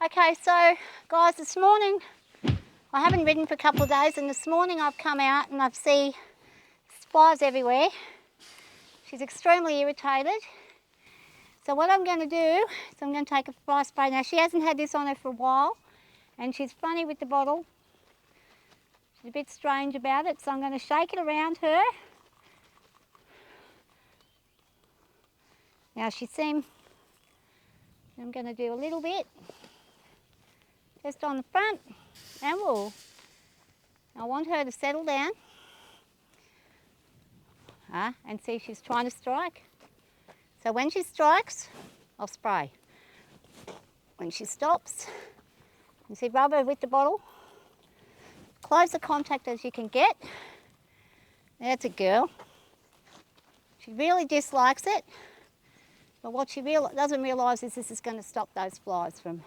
Okay, so guys, this morning, I haven't ridden for a couple of days, and this morning I've come out and I've seen flies everywhere. She's extremely irritated. So what I'm going to do is I'm going to take a fly spray. Now she hasn't had this on her for a while, and she's funny with the bottle. She's a bit strange about it, so I'm going to shake it around her. Now I'm going to do a little bit just on the front, and I want her to settle down and see if she's trying to strike. So when she strikes, I'll spray. When she stops, you see, rub her with the bottle. Close the contact as you can get. That's a girl. She really dislikes it, but what she doesn't realise is this is going to stop those flies from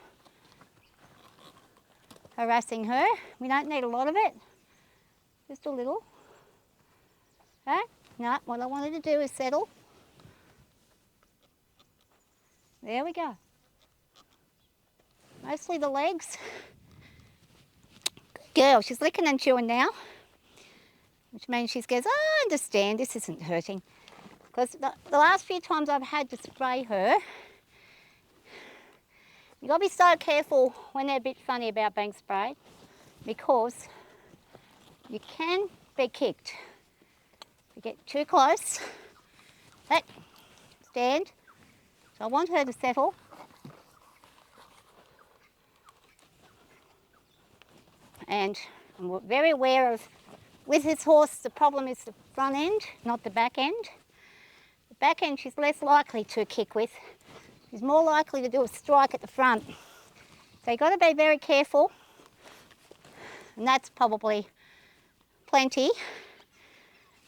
harassing her. We don't need a lot of it, just a little. Okay? No, what I wanted to do is settle. There we go. Mostly the legs. Good girl, she's licking and chewing now, which means she goes, oh, I understand, this isn't hurting. Because the last few times I've had to spray her, you've got to be so careful when they're a bit funny about being sprayed, because you can be kicked. If you get too close, stand. So I want her to settle. And I'm very aware of, with this horse, the problem is the front end, not the back end. The back end she's less likely to kick with. She's more likely to do a strike at the front. So you've got to be very careful. And that's probably plenty.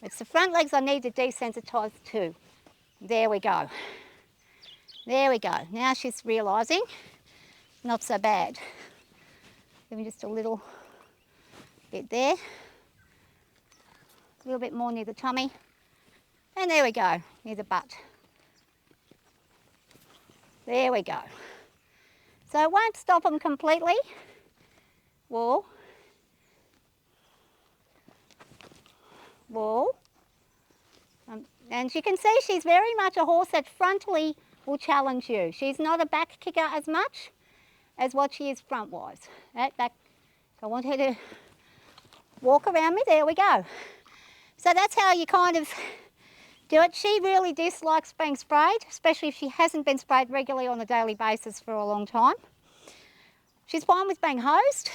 It's the front legs I need to desensitise too. There we go. There we go. Now she's realising, not so bad. Give me just a little bit there. A little bit more near the tummy. And there we go, near the butt. There we go. So it won't stop them completely. Wall. Wall. And you can see she's very much a horse that frontally will challenge you. She's not a back kicker as much as what she is front-wise. Back. So I want her to walk around me. There we go. So that's how you kind of do it. She really dislikes being sprayed, especially if she hasn't been sprayed regularly on a daily basis for a long time. She's fine with being hosed,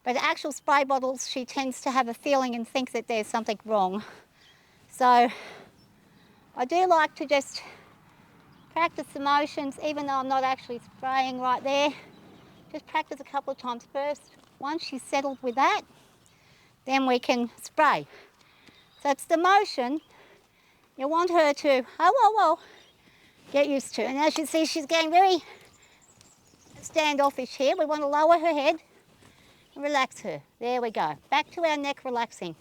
but actual spray bottles, she tends to have a feeling and think that there's something wrong. So I do like to just practice the motions, even though I'm not actually spraying right there. Just practice a couple of times first. Once she's settled with that, then we can spray. So it's the motion you want her to, get used to. And as you see, she's getting very standoffish here. We want to lower her head and relax her. There we go. Back to our neck relaxing.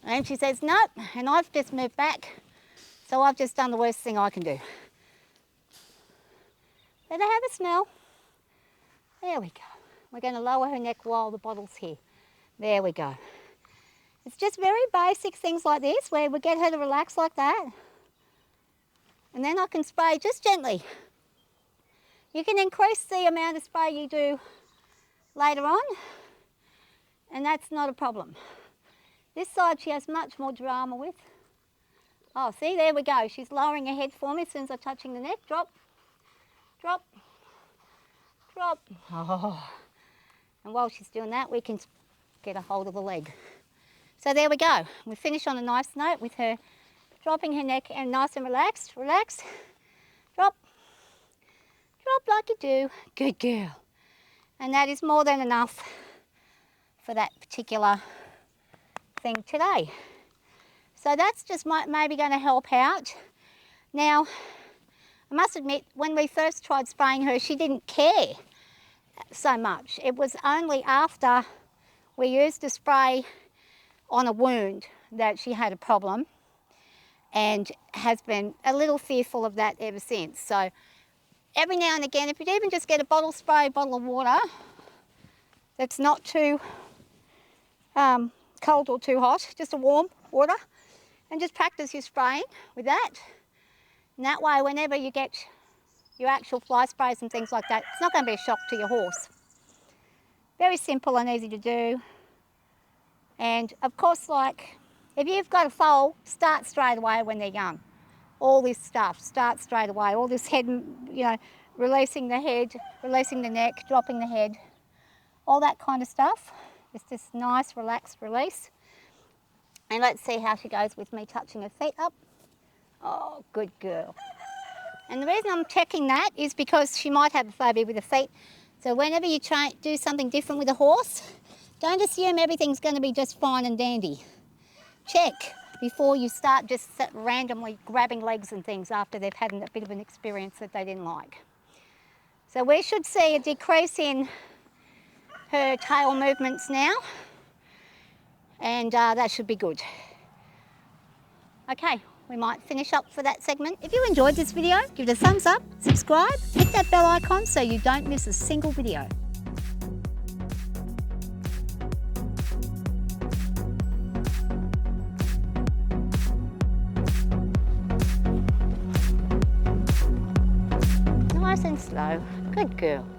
And she says, nope, and I've just moved back. So I've just done the worst thing I can do. Let her have a smell. There we go. We're going to lower her neck while the bottle's here. There we go. It's just very basic things like this where we get her to relax like that. And then I can spray just gently. You can increase the amount of spray you do later on, and that's not a problem. This side she has much more drama with. Oh, see, there we go. She's lowering her head for me as soon as I'm touching the neck. Drop, drop, drop. Oh. And while she's doing that, we can get a hold of the leg. So there we go. We finish on a nice note with her dropping her neck and nice and relaxed. Relax. Drop. Drop like you do. Good girl. And that is more than enough for that particular thing today. So that's just maybe going to help out. Now, I must admit, when we first tried spraying her, she didn't care so much. It was only after we used a spray on a wound that she had a problem, and has been a little fearful of that ever since. So every now and again, if you'd even just get a bottle spray, bottle of water that's not too cold or too hot, just a warm water, and just practice your spraying with that. And that way, whenever you get your actual fly sprays and things like that, it's not going to be a shock to your horse. Very simple and easy to do. And of course, like, if you've got a foal, start straight away when they're young. All this stuff, start straight away. All this head, you know, releasing the head, releasing the neck, dropping the head, all that kind of stuff. Just this nice, relaxed release. And let's see how she goes with me touching her feet up. Oh, good girl. And the reason I'm checking that is because she might have a phobia with her feet. So whenever you try do something different with a horse, don't assume everything's going to be just fine and dandy. Check before you start just randomly grabbing legs and things after they've had a bit of an experience that they didn't like. So we should see a decrease in her tail movements now, and that should be good. Okay, we might finish up for that segment. If you enjoyed this video, give it a thumbs up, subscribe, hit that bell icon so you don't miss a single video. Nice and slow. Good girl.